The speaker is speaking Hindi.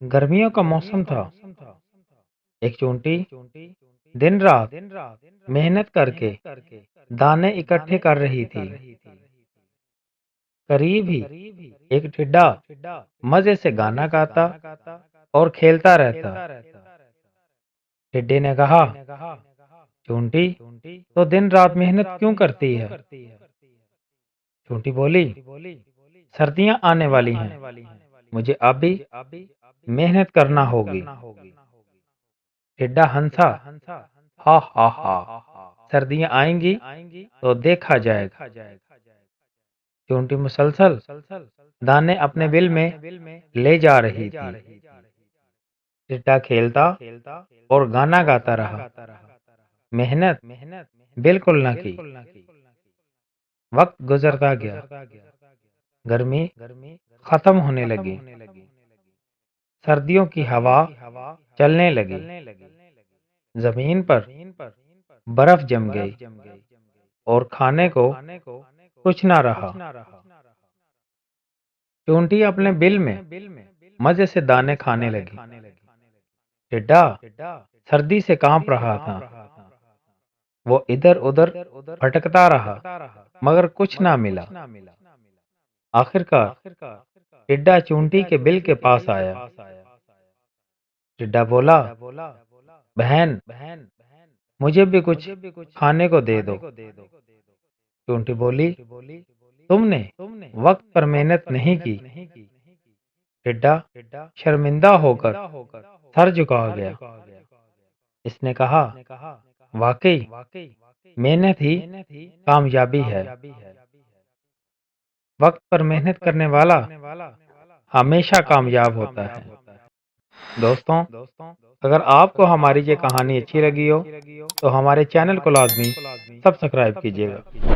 गर्मियों का मौसम था। एक चूंटी दिन रात मेहनत करके दाने इकट्ठे कर रही थी। करीब ही एक टिड्डा मजे से गाना गाता और खेलता रहता। टिड्डे ने कहा, चूंटी तो दिन रात मेहनत क्यों करती है? चूंटी बोली, सर्दियां आने वाली हैं, मुझे अब भी मेहनत करना होगी। टिड्डा हंसा, हा हा हा, सर्दियां आएंगी तो देखा जाएगा। चूंटी मुसलसल दाने अपने बिल में ले जा रही थी। टिड्डा खेलता और गाना गाता रहा। मेहनत बिल्कुल न की। वक्त गुजरता गया। गर्मी खत्म होने लगी। सर्दियों की हवा चलने लगी। जमीन पर बर्फ जम गई और खाने को कुछ ना रहा। चूंटी अपने बिल में मजे से दाने खाने लगी। टिड्डा सर्दी से कांप रहा था। वो इधर उधर भटकता रहा, मगर कुछ ना मिला। आखिरकार टिड्डा चूंटी के बिल के पास आया। टिड्डा बोला, बहन, मुझे भी कुछ खाने को दे दो। चूंटी बोली, तुमने वक्त पर मेहनत नहीं की। टिड्डा शर्मिंदा होकर सर झुका गया। इसने कहा, वाकई मेहनत ही कामयाबी है। वक्त पर मेहनत करने वाला हमेशा कामयाब होता है। दोस्तों, अगर आपको हमारी ये कहानी अच्छी लगी हो तो हमारे चैनल को लाजमी सब्सक्राइब कीजिएगा।